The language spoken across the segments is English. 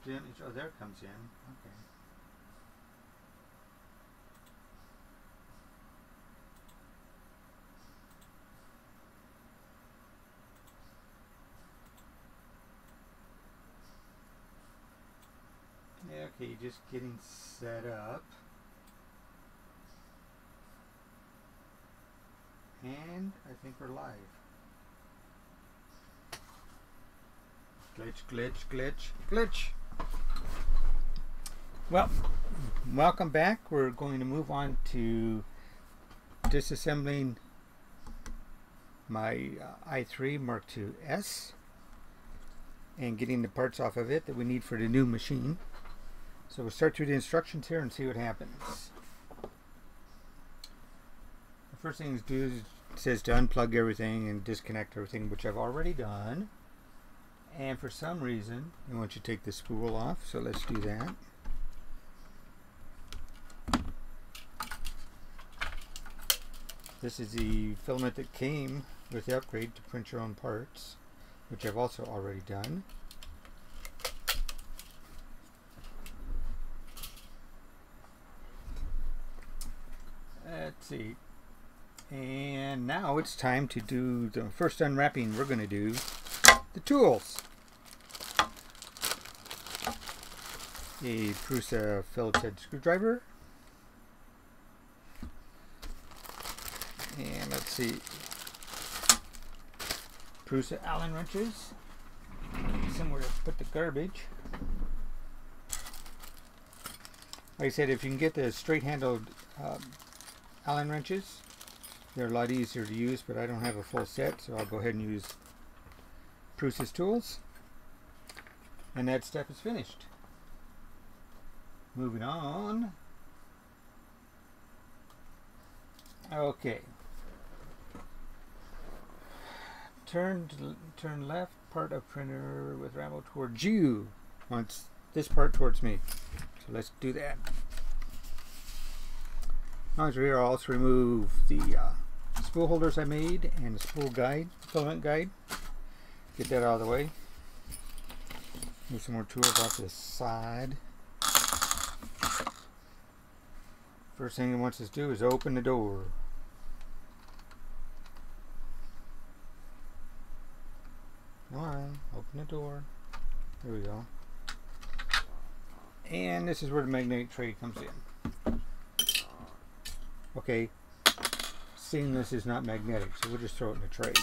in. Oh, there it comes in. Okay. Okay, just getting set up. And I think we're live. Glitch, glitch, glitch, glitch. Well, welcome back. We're going to move on to disassembling my i3 Mark IIs and getting the parts off of it that we need for the new machine. So we'll start through the instructions here and see what happens. The first thing to do is it says to unplug everything and disconnect everything, which I've already done. And for some reason, I want you to take the spool off, so let's do that. This is the filament that came with the upgrade to print your own parts, which I've also already done. Let's see. And now it's time to do the first unwrapping. We're going to do the tools. A Prusa Phillips head screwdriver. And let's see. Prusa Allen wrenches. Somewhere to put the garbage. Like I said, if you can get the straight handled Allen wrenches, they're a lot easier to use, but I don't have a full set, so I'll go ahead and use Prusa's tools. And that step is finished. Moving on. Okay. Turn left part of printer with ramble towards you. Wants this part towards me. So let's do that. Now here, I'll also remove the spool holders I made and the spool guide, filament guide. Get that out of the way. Move some more tools off this side. First thing it wants us to do is open the door. Alright, open the door. There we go. And this is where the magnetic tray comes in. Okay, stainless is not magnetic, so we'll just throw it in the tray.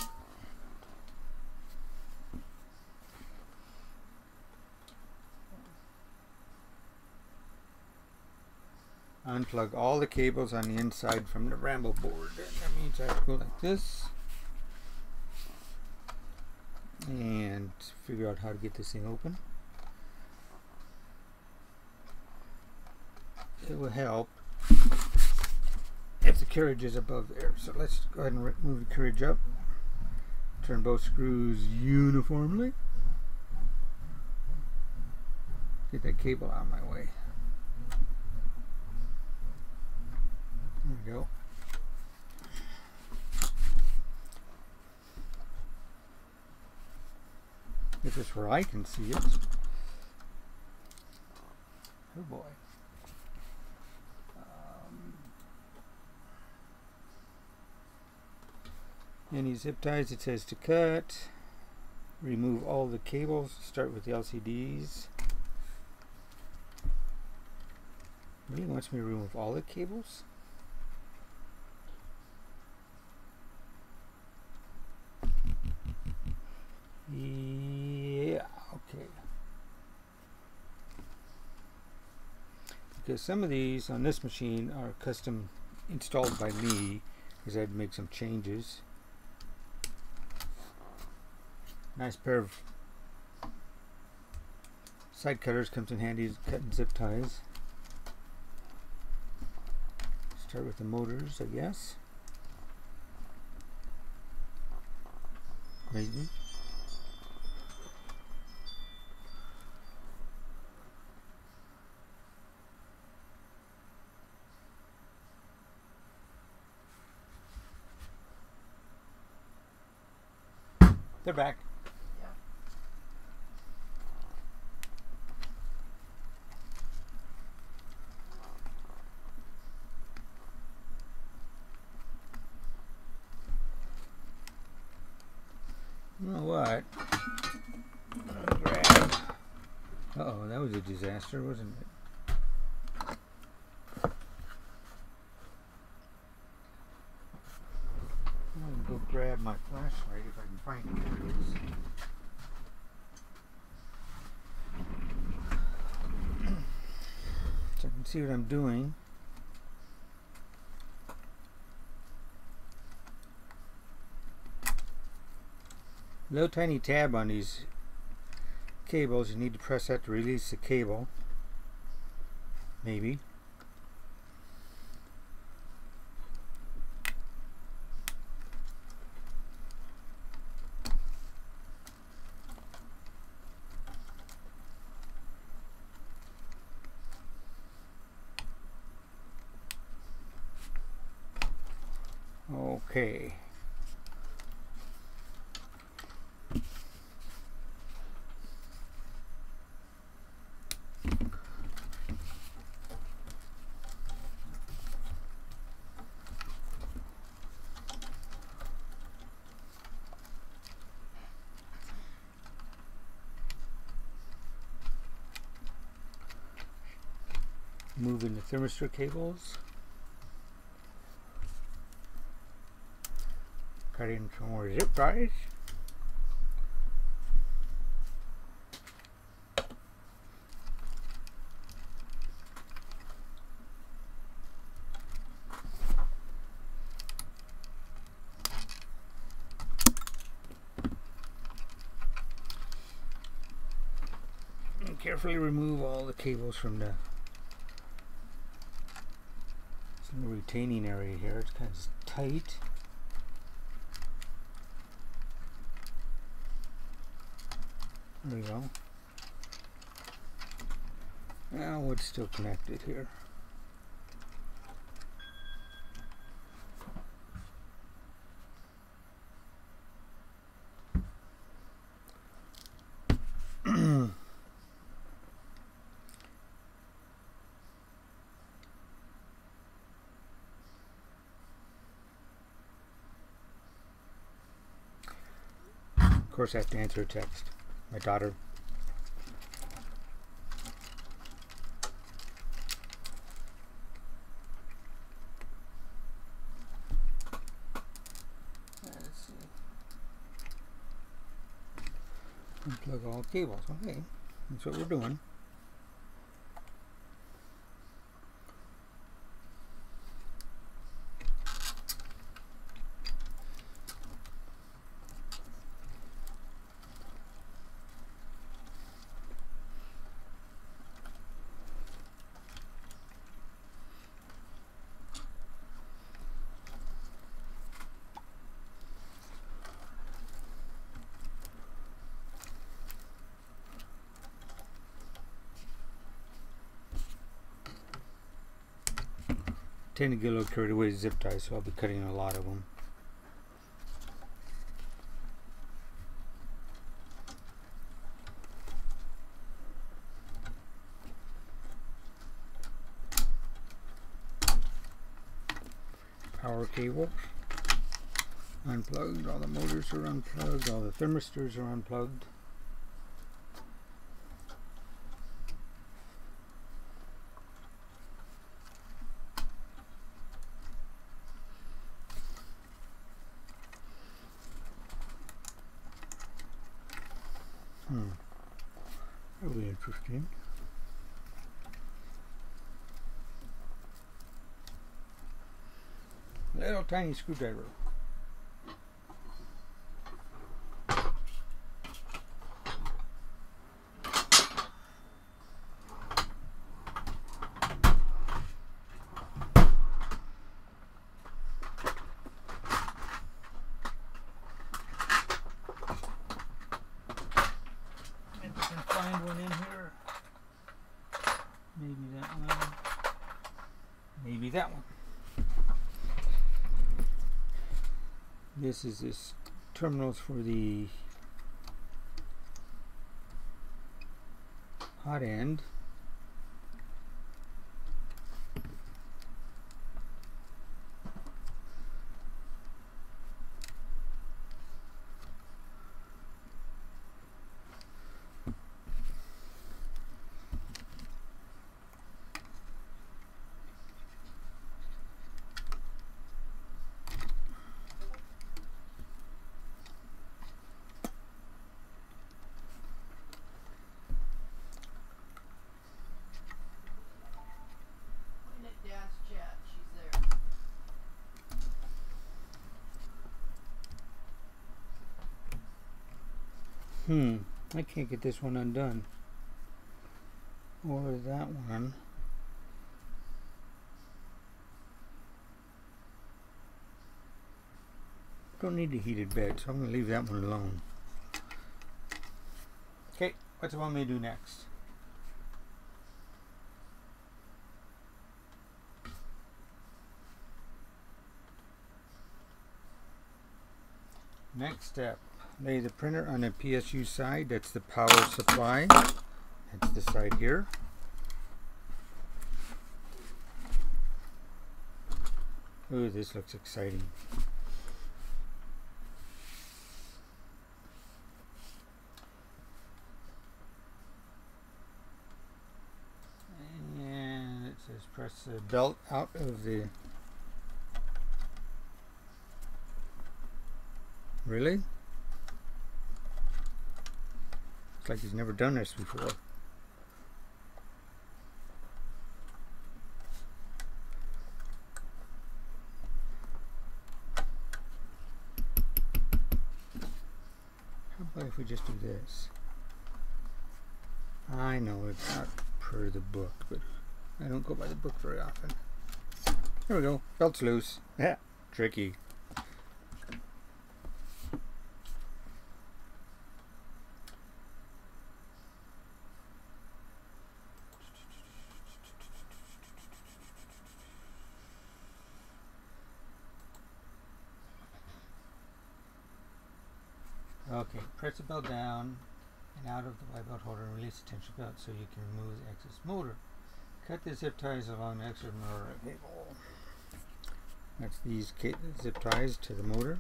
Unplug all the cables on the inside from the ramble board. And that means I have to go like this. And figure out how to get this thing open. It will help if the carriage is above there. So let's go ahead and move the carriage up. Turn both screws uniformly. Get that cable out of my way. There we go. Get this where I can see it. Oh boy. Any zip ties, it says to cut. Remove all the cables. Start with the LCDs. Really wants me to remove all the cables? Yeah, okay. Because some of these on this machine are custom installed by me, because I had to make some changes. Nice pair of side cutters, comes in handy as cutting zip ties. Start with the motors, I guess. Maybe. They're back. You know what? Grab. Uh-oh, that was a disaster, wasn't it? I'm gonna go grab my flashlight if I can find it. There it is. So I can see what I'm doing. Little tiny tab on these cables. You need to press that to release the cable. Maybe. Okay. Moving the thermistor cables. Cutting some more zip ties. And carefully remove all the cables from the retaining area here. It's kind of tight. There we go. Now it's still connected here. Of course, I have to answer a text. My daughter. Let's see. Unplug all cables. Okay, that's what we're doing. Tend to get a little carried away with zip ties, so I'll be cutting a lot of them. Power cables unplugged, all the motors are unplugged, all the thermistors are unplugged. That'll be interesting. Little tiny screwdriver. Find one in here. Maybe that one. Maybe that one. This is this terminals for the hot end. I can't get this one undone. Or that one. Don't need a heated bed, so I'm going to leave that one alone. Okay, what's the one we do next? Next step, lay the printer on the PSU side. That's the power supply. That's the side here. Ooh, this looks exciting. And it says press the belt out of the... Really? Looks like he's never done this before. How about if we just do this? I know it's not per the book, but I don't go by the book very often. There we go. Belt's loose. Yeah, tricky. Okay, press the belt down and out of the Y belt holder and release the tension belt so you can remove the excess motor. Cut the zip ties along the extra motor cable. That's these zip ties to the motor.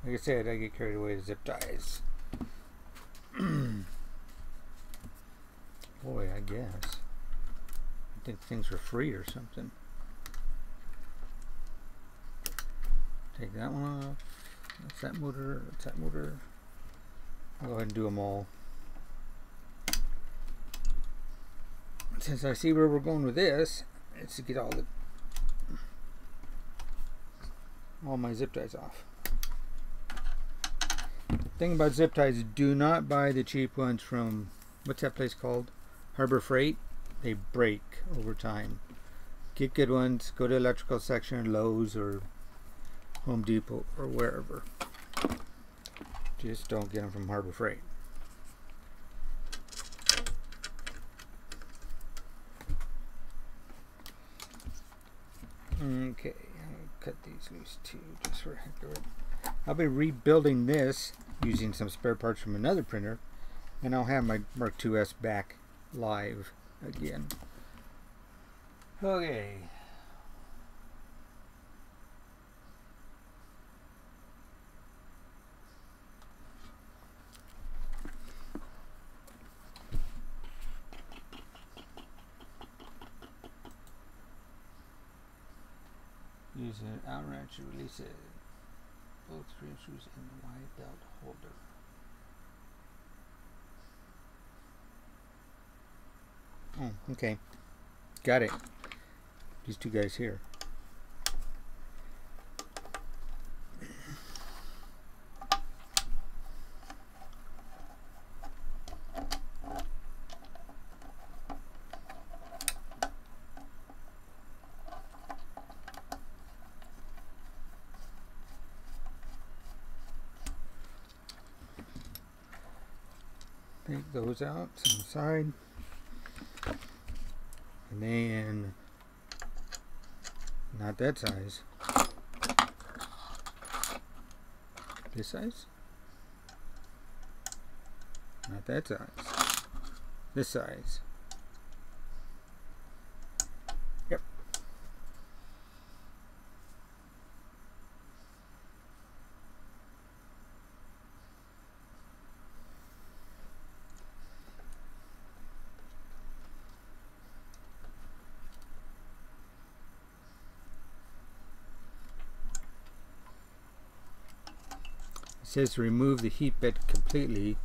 Like I said, I get carried away with zip ties. Boy, I guess. I think things were free or something. Take that one off. That's that motor. That's that motor. I'll go ahead and do them all. Since I see where we're going with this, it's to get all my zip ties off. Thing about zip ties, do not buy the cheap ones from, what's that place called? Harbor Freight. They break over time. Get good ones. Go to electrical section, Lowe's or Home Depot or wherever. Just don't get them from Harbor Freight. Okay, I'll cut these loose too, just for heck of it. I'll be rebuilding this using some spare parts from another printer, and I'll have my Mark 2s back live again. Okay. Use an Allen wrench to release it. Both screw screws in the Y belt holder. Oh, okay. Got it. These two guys here. Take those out to the side. And then, not that size. This size? Not that size. This size. Yep. It says to remove the heat bed completely,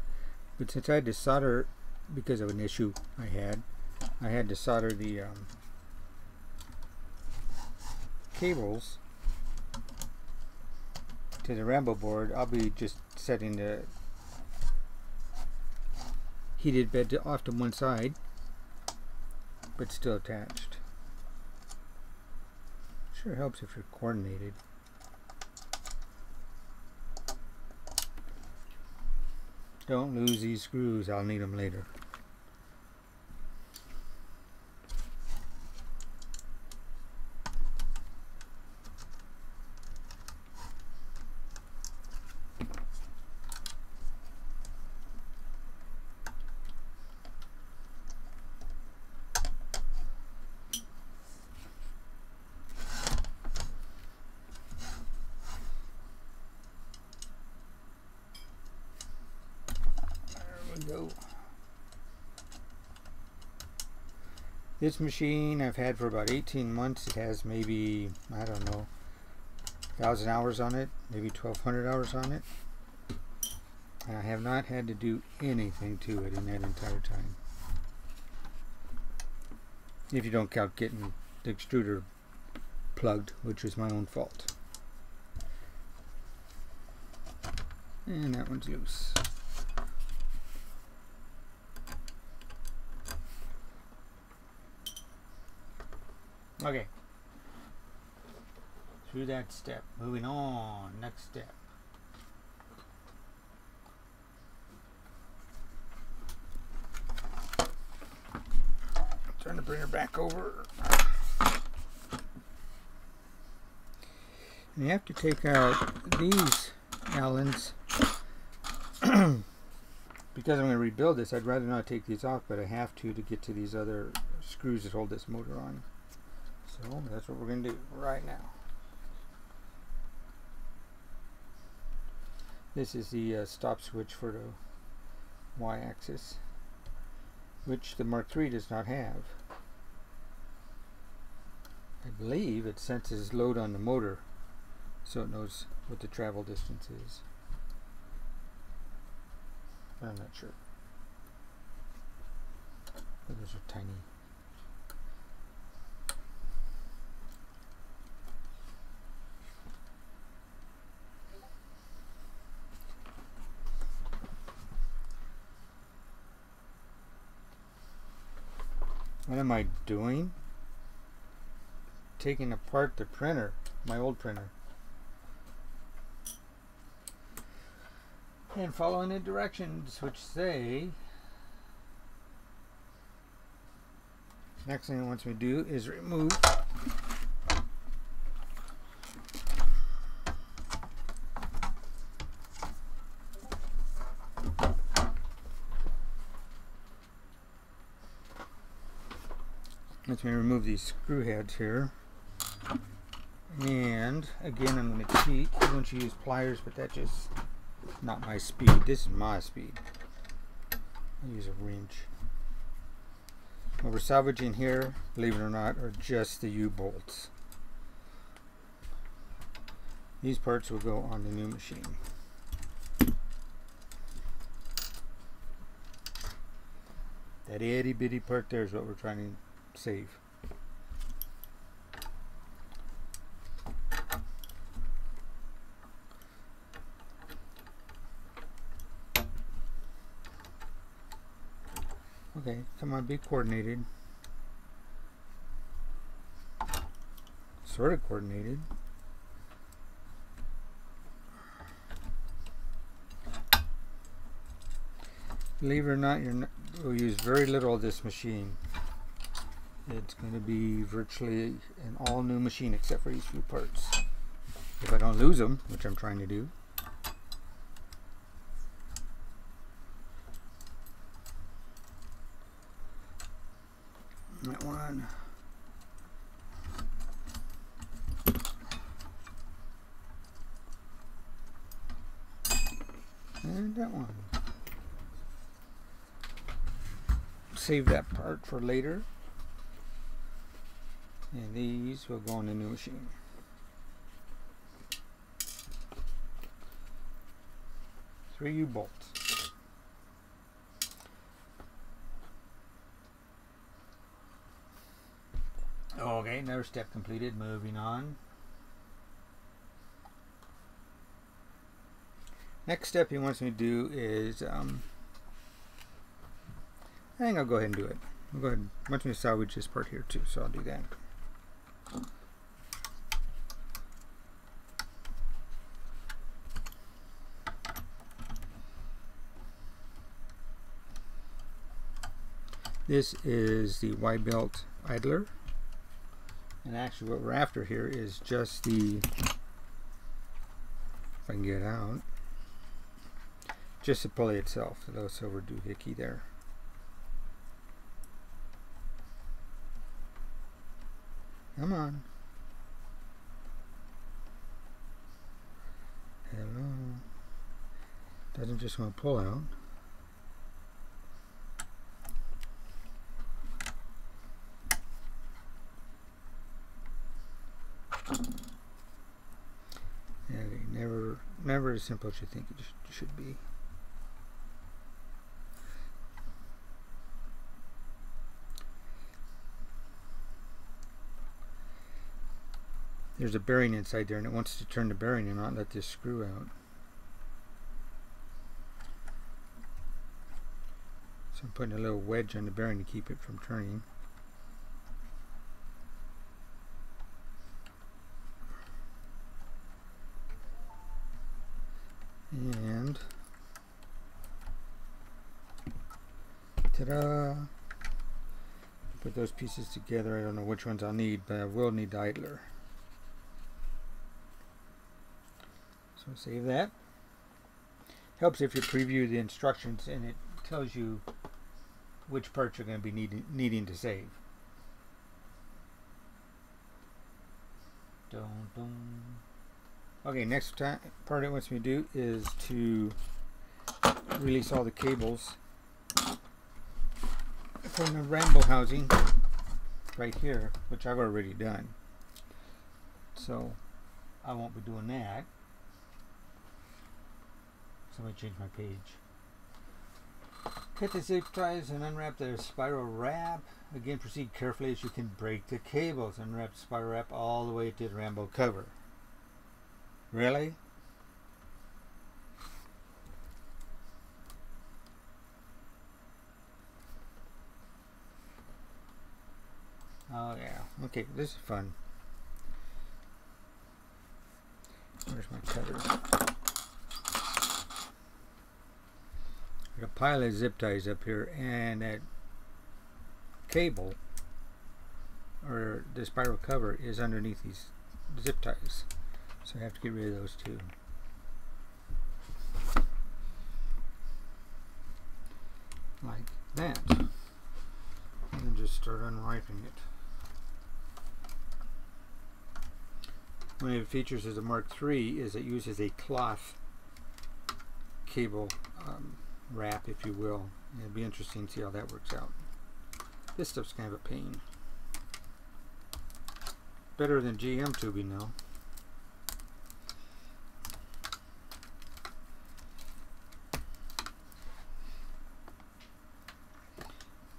but since I had to solder, because of an issue I had to solder the cables to the ramble board, I'll be just setting the heated bed off to one side, but still attached. Sure helps if you're coordinated. Don't lose these screws, I'll need them later. Go. This machine I've had for about 18 months. It has maybe, I don't know, 1,000 hours on it, maybe 1,200 hours on it. And I have not had to do anything to it in that entire time. If you don't count getting the extruder plugged, which was my own fault. And that one's loose. Okay, through that step, moving on, next step. Turn the printer back over. And you have to take out these Allens. Because I'm going to rebuild this, I'd rather not take these off, but I have to get to these other screws that hold this motor on. So that's what we're going to do right now. This is the stop switch for the Y-axis, which the Mark III does not have. I believe it senses load on the motor, so it knows what the travel distance is. But I'm not sure. But those are tiny. What am I doing? Taking apart the printer, my old printer. And following the directions which say, next thing it wants me to do is remove these screw heads here. And again, I'm going to cheat. I'm going to use pliers, but that's just not my speed. This is my speed. I use a wrench. What we're salvaging here, believe it or not, are just the U-bolts. These parts will go on the new machine. That itty bitty part there is what we're trying to save. Okay, come on, be coordinated. Sort of coordinated. Believe it or not, we'll use very little of this machine. It's going to be virtually an all new machine except for these few parts. If I don't lose them, which I'm trying to do. That one. And that one. Save that part for later. And these will go on the new machine. Three U-bolts. Okay, another step completed. Moving on. Next step he wants me to do is, I think I'll go ahead and do it. I'll go ahead. He wants me to salvage this part here too, so I'll do that. This is the Y-belt idler, and actually what we're after here is just the, if I can get it out, just the pulley itself, the little silver doohickey there. Come on. Hello. Doesn't just want to pull out. Okay, never as simple as you think it should be. There's a bearing inside there and it wants to turn the bearing and not let this screw out. So I'm putting a little wedge on the bearing to keep it from turning. And ta-da! Put those pieces together. I don't know which ones I'll need, but I will need the idler. So save that. Helps if you preview the instructions and it tells you which parts you're going to be needing to save. Dun, dun. Okay, next part it wants me to do is to release all the cables from the ramble housing right here, which I've already done. So I won't be doing that. So let me change my page. Cut the zip ties and unwrap the spiral wrap. Again, proceed carefully as you can break the cables. Unwrap the spiral wrap all the way to the ramble cover. Really? Oh yeah. Okay, this is fun. Where's my cutter? Got a pile of zip ties up here, and that cable or the spiral cover is underneath these zip ties. So I have to get rid of those too. Like that. And then just start unwrapping it. One of the features of the Mark III is it uses a cloth cable wrap, if you will. It'll be interesting to see how that works out. This stuff's kind of a pain. Better than GM tubing though.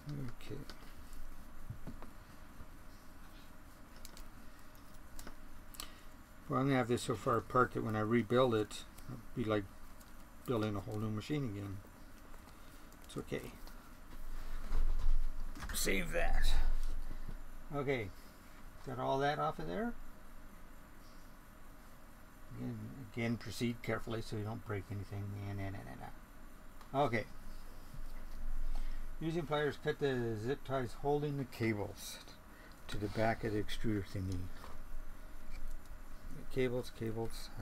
Okay. Well, I'm going to have this so far apart that when I rebuild it, it'll be like building a whole new machine again. It's okay. Save that. Okay. Got all that off of there. Again, proceed carefully so you don't break anything. Okay. Using pliers, cut the zip ties holding the cables to the back of the extruder thingy. Cables. I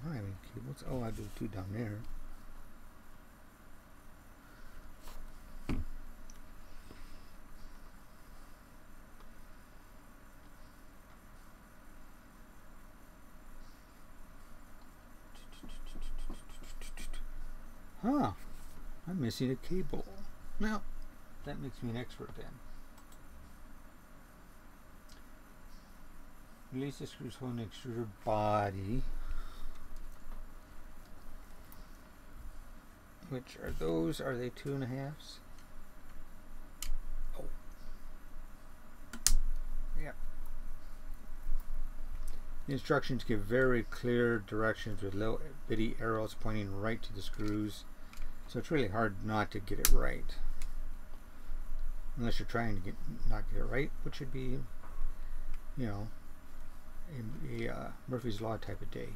don't have any cables. Oh, I do two down there. Huh. I'm missing a cable. Well, that makes me an expert then. Release the screws holding the extruder body. Which are those? Are they 2.5s? Oh. Yep. The instructions give very clear directions with little bitty arrows pointing right to the screws, so it's really hard not to get it right, unless you're trying to not get it right, which would be, you know, a Murphy's Law type of day.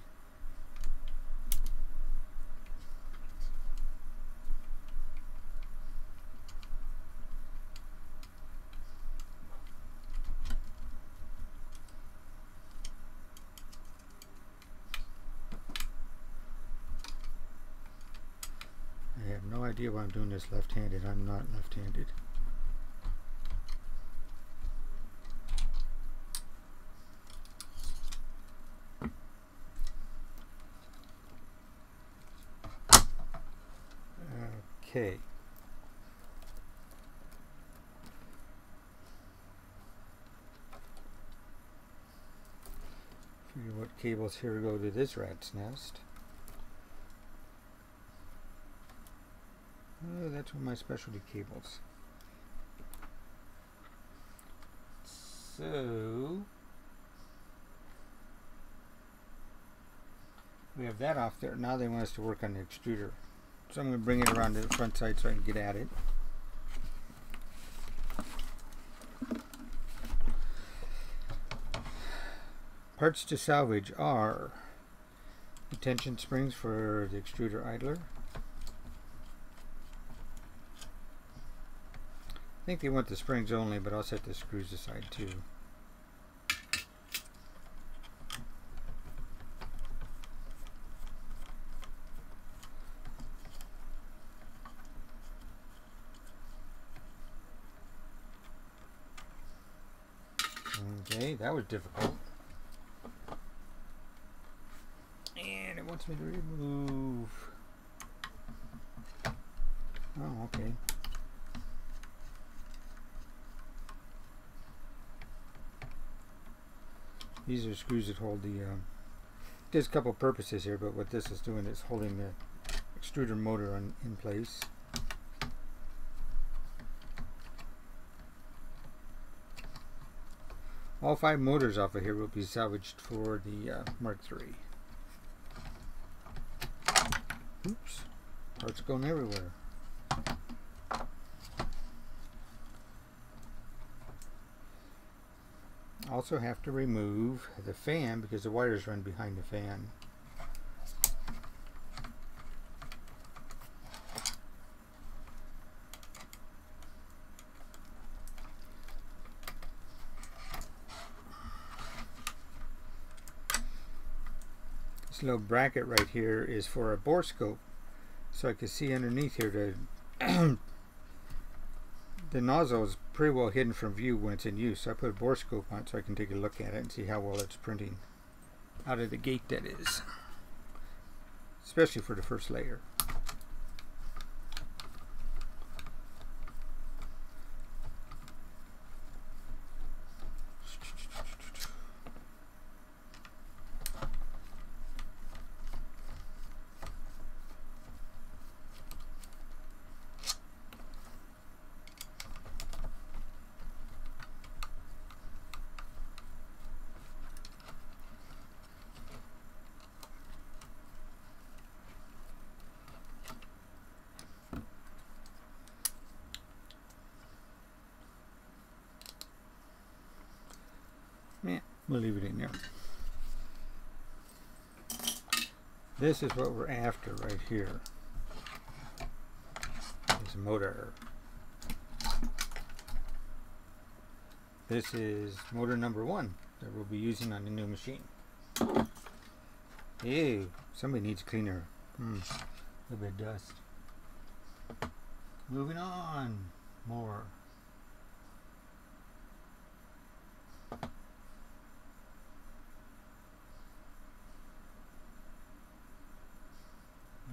I have no idea why I'm doing this left-handed. I'm not left-handed. Okay. Figure what cables here go to this rat's nest. Oh, that's one of my specialty cables. So we have that off there. Now they want us to work on the extruder. So I'm going to bring it around to the front side so I can get at it. Parts to salvage are the tension springs for the extruder idler. I think they want the springs only, but I'll set the screws aside too. Okay, that was difficult. And it wants me to remove. Oh, okay. These are screws that hold the, there's a couple purposes here, but what this is doing is holding the extruder motor in place. All 5 motors off of here will be salvaged for the Mark III. Oops, parts going everywhere. Also have to remove the fan because the wires run behind the fan. This little bracket right here is for a bore scope, so I can see underneath here the nozzle is pretty well hidden from view when it's in use, so I put a bore scope on it so I can take a look at it and see how well it's printing out of the gate, that is, especially for the first layer. Yeah, we'll leave it in there. This is what we're after right here. This motor. This is motor number 1 that we'll be using on the new machine. Ew, somebody needs cleaner. A little bit of dust. Moving on. More.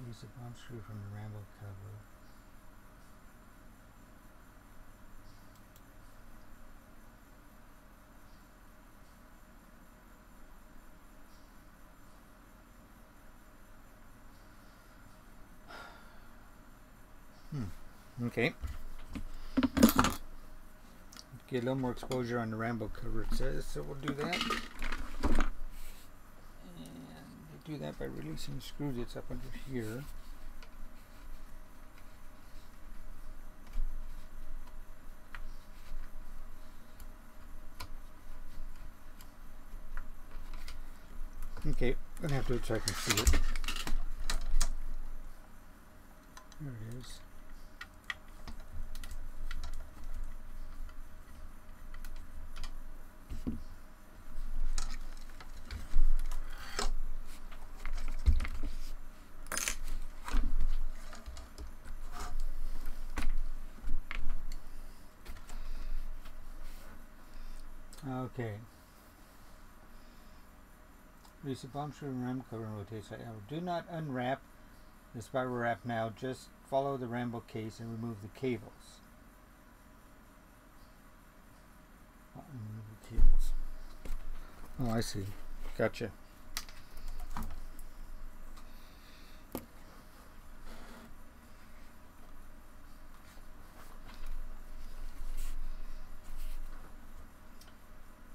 Use a bump screw from the ramble cover. Okay. Get a little more exposure on the ramble cover, it says, so we'll do that. do that by releasing the screw that's up under here. Okay, I'm gonna have to do it so I can see it. There it is. Okay. Release the bomb screw and ramble cover and rotate side. Do not unwrap the spiral wrap now. Just follow the ramble case and remove the cables. Remove the cables. Oh, I see. Gotcha.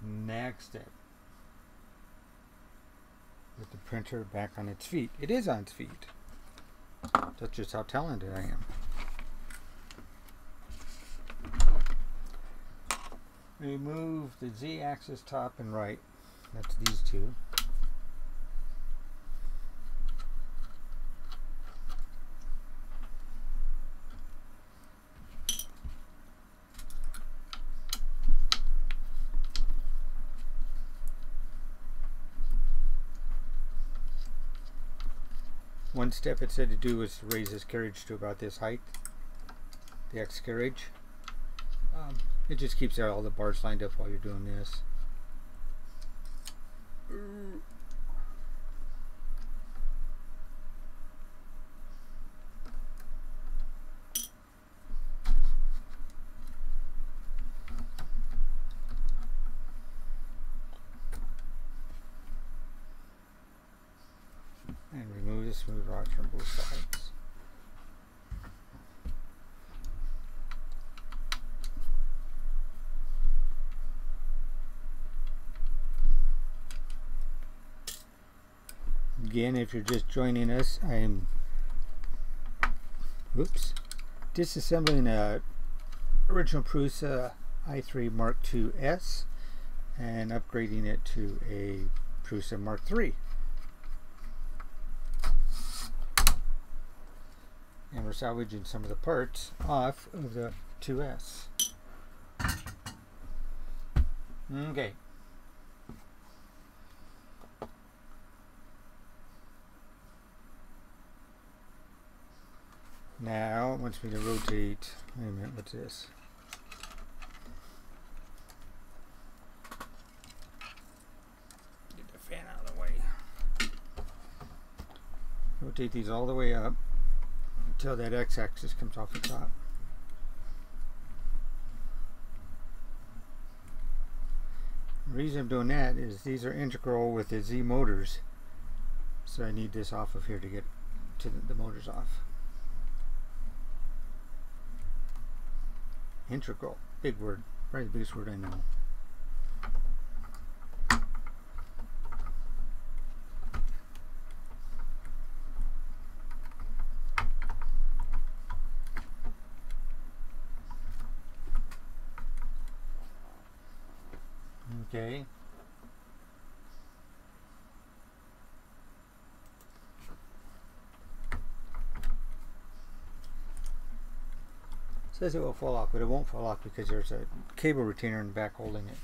Next step. With the printer back on its feet. It is on its feet. That's just how talented I am. Remove the Z-axis top and right. That's these two. One step it said to do was to raise this carriage to about this height, the X carriage. It just keeps all the bars lined up while you're doing this. And remove the smooth rods from both sides. Again, if you're just joining us, I am disassembling a original Prusa i3 Mark 2s and upgrading it to a Prusa Mark 3. And we're salvaging some of the parts off of the 2S. Okay. Now it wants me to rotate. Wait a minute, what's this? Get the fan out of the way. Rotate these all the way up until that X-axis comes off the top. The reason I'm doing that is these are integral with the Z motors, so I need this off of here to get to the motors off. Integral, big word, probably the biggest word I know. Okay. It says it will fall off, but it won't fall off because there's a cable retainer in the back holding it.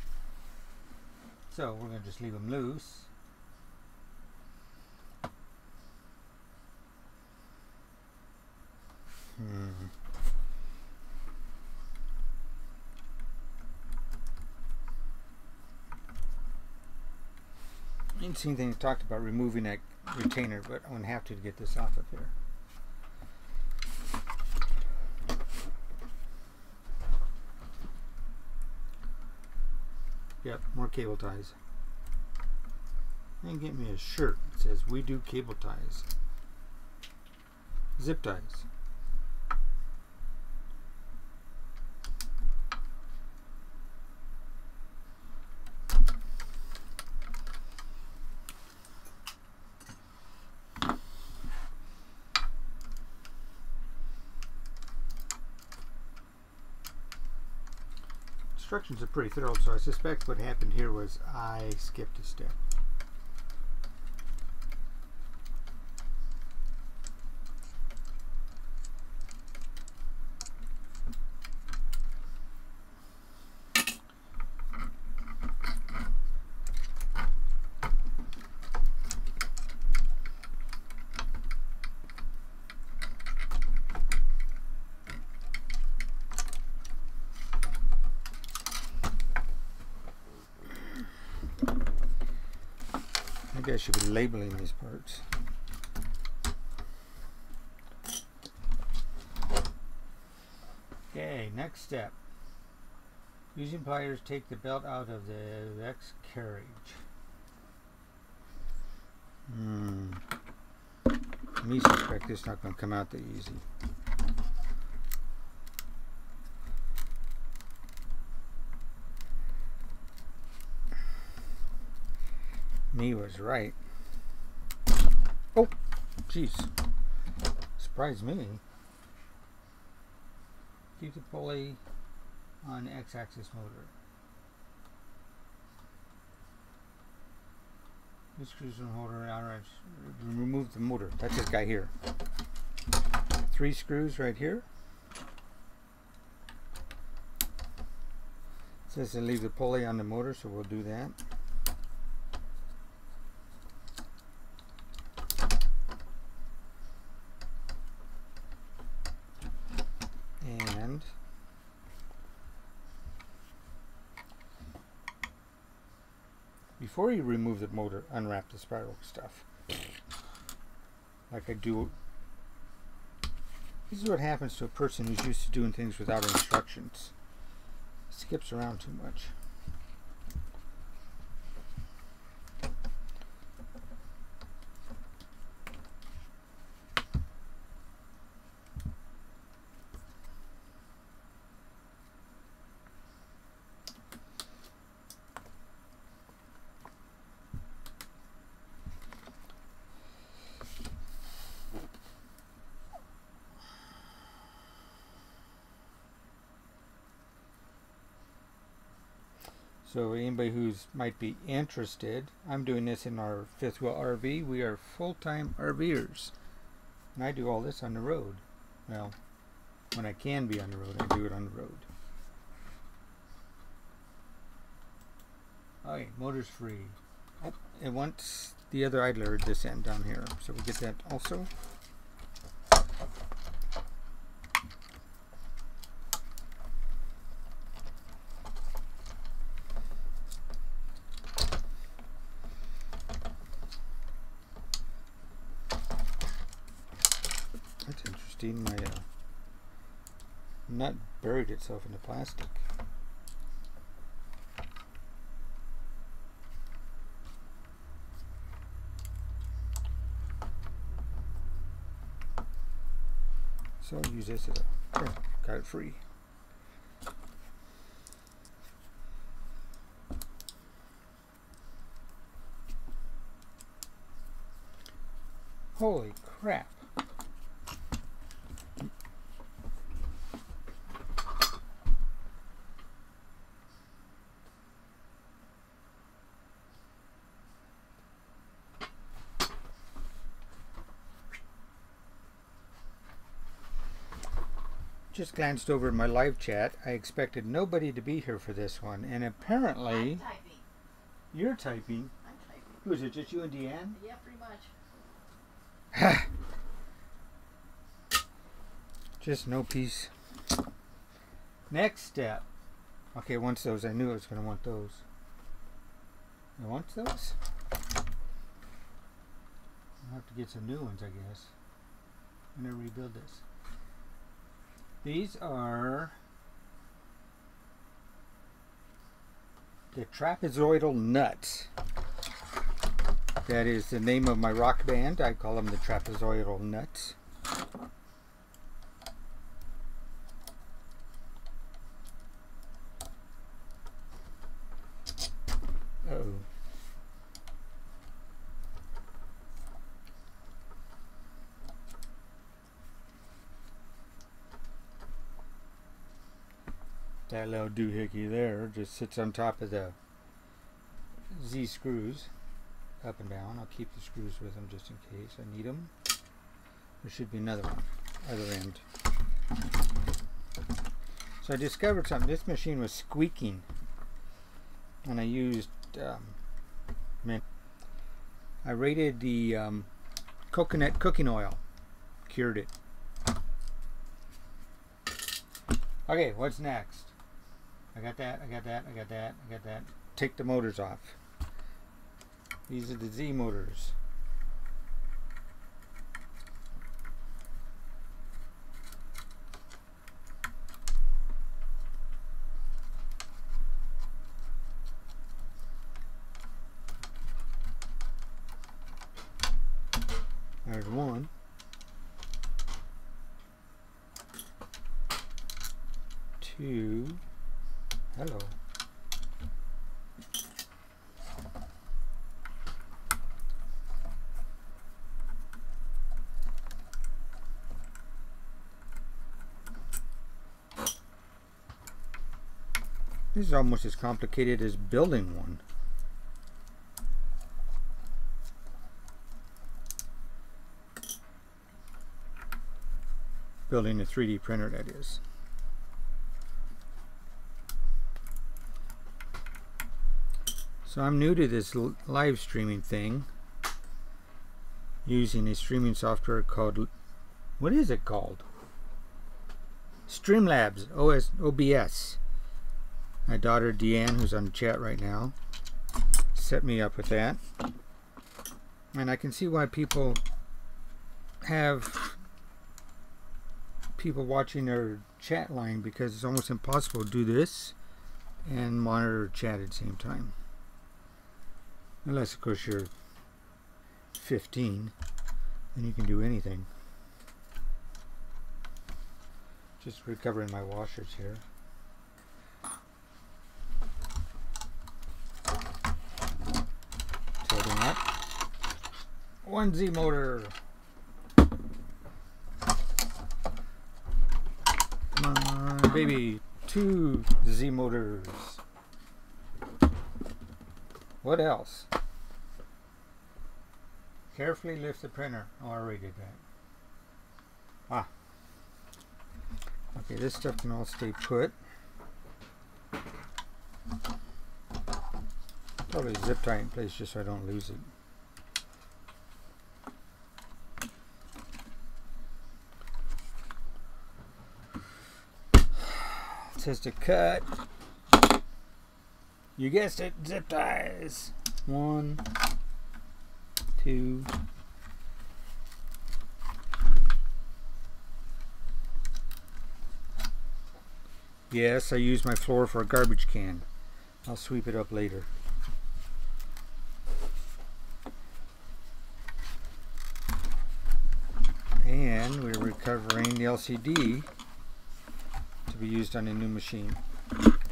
So we're going to just leave them loose. Interesting thing, talked about removing that retainer, but I'm going to have to get this off of here. Yep, more cable ties. And get me a shirt that says "We do cable ties." Zip ties. instructions are pretty thorough, so I suspect what happened here was I skipped a step. I guess I should be labeling these parts. Okay, next step. Using pliers, take the belt out of the X carriage. Me suspect this is not going to come out that easy. Me was right. Oh, jeez. Surprised me. Keep the pulley on X-axis motor. This screws and holder out. Remove the motor. That's this guy here. 3 screws right here. It says to leave the pulley on the motor, so we'll do that. Before you remove the motor, unwrap the spiral stuff. Like I do. This is what happens to a person who's used to doing things without instructions. Skips around too much. So anybody who's might be interested, I'm doing this in our fifth wheel RV. We are full-time RVers. And I do all this on the road. Well, when I can be on the road, I do it on the road. Okay, motor's free. Oh, it wants the other idler at this end down here. So we get that also. That's interesting. My nut buried itself in the plastic. So I'll use this as a, okay, got it free. Holy crap. Just glanced over my live chat. I expected nobody to be here for this one, and apparently I'm typing. You're typing. I'm typing. Who is it? Just you and Deanne? Yeah, pretty much. Just no peace. Next step. Okay, once those, I knew I was going to want those. I want those? I'll have to get some new ones, I guess. I'm going to rebuild this. These are the trapezoidal nuts. That is the name of my rock band. I call them the trapezoidal nuts. Uh-oh. that little doohickey there just sits on top of the Z screws, up and down. I'll keep the screws with them just in case I need them. There should be another one, other end. So I discovered something. This machine was squeaking, and I used I rated the coconut cooking oil, cured it. Okay, what's next? I got that, I got that, I got that, I got that. Take the motors off. These are the Z motors. There's one. Two. Hello. This is almost as complicated as building one. Building a 3D printer, that is. So I'm new to this live streaming thing, using a streaming software called, what is it called? Streamlabs OBS. My daughter Deanne, who's on the chat right now, set me up with that. And I can see why people have people watching their chat line, because it's almost impossible to do this and monitor chat at the same time. Unless, of course, you're 15, then you can do anything. Just recovering my washers here. Tilting up. One Z motor. Come on, baby. 2 Z motors. What else? Carefully lift the printer. Oh, I already did that. Ah. Okay, this stuff can all stay put. Probably zip tie in place just so I don't lose it. It says to cut. You guessed it, zip ties. 1, 2. Yes, I use my floor for a garbage can. I'll sweep it up later. And we're recovering the LCD to be used on a new machine.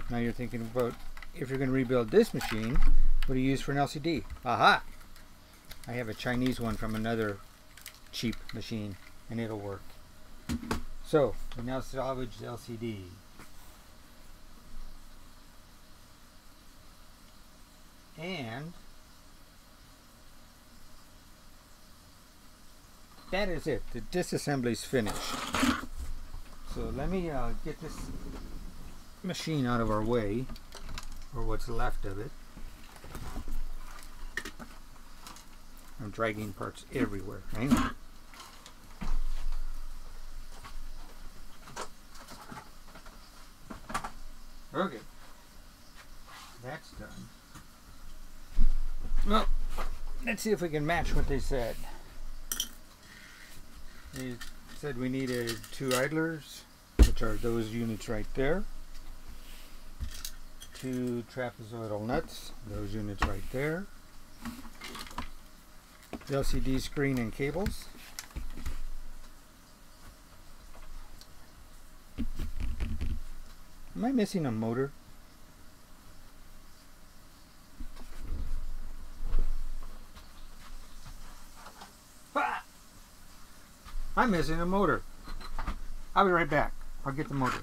Now you're thinking about, if you're going to rebuild this machine, what do you use for an LCD? Aha! I have a Chinese one from another cheap machine, and it'll work. So, we now salvage the LCD. And that is it. The disassembly is finished. So let me get this machine out of our way, or what's left of it. I'm dragging parts everywhere. Hang on. Okay. That's done. Well, let's see if we can match what they said. They said we needed 2 idlers, which are those units right there. 2 trapezoidal nuts, those units right there. The LCD screen and cables. Am I missing a motor? Ah! I'm missing a motor. I'll be right back. I'll get the motor.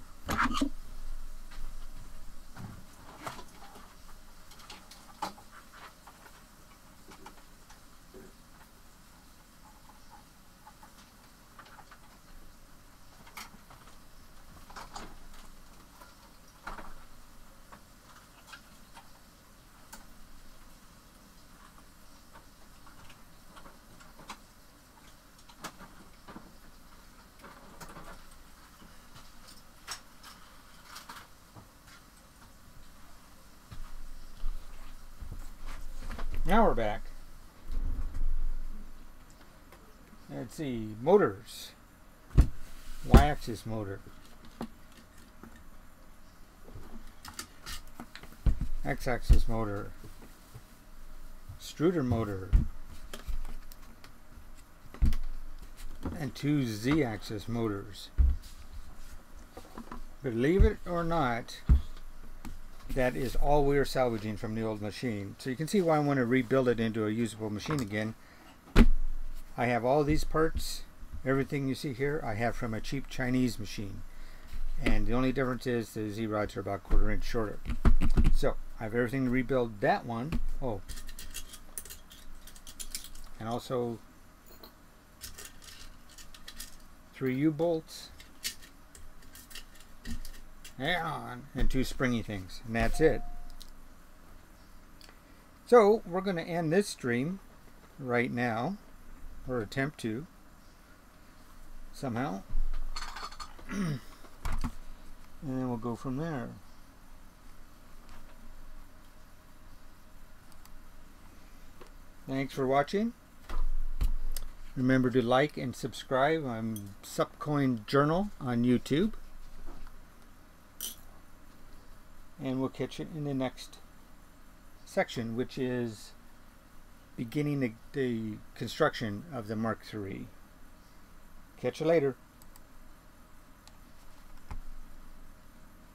Now we're back. Let's see, motors. Y-axis motor. X-axis motor. Extruder motor. And 2 Z-axis motors. Believe it or not, that is all we are salvaging from the old machine. So you can see why I want to rebuild it into a usable machine again. I have all these parts, everything you see here, I have from a cheap Chinese machine. And the only difference is the Z-rods are about 1/4 inch shorter. So I have everything to rebuild that one. Oh. And also 3 U-bolts. And 2 springy things. And that's it. So we're going to end this stream right now. Or attempt to. Somehow. And then we'll go from there. Thanks for watching. Remember to like and subscribe. I'm Supcoin Journal on YouTube. And we'll catch it in the next section, which is beginning the construction of the Mark III. Catch you later.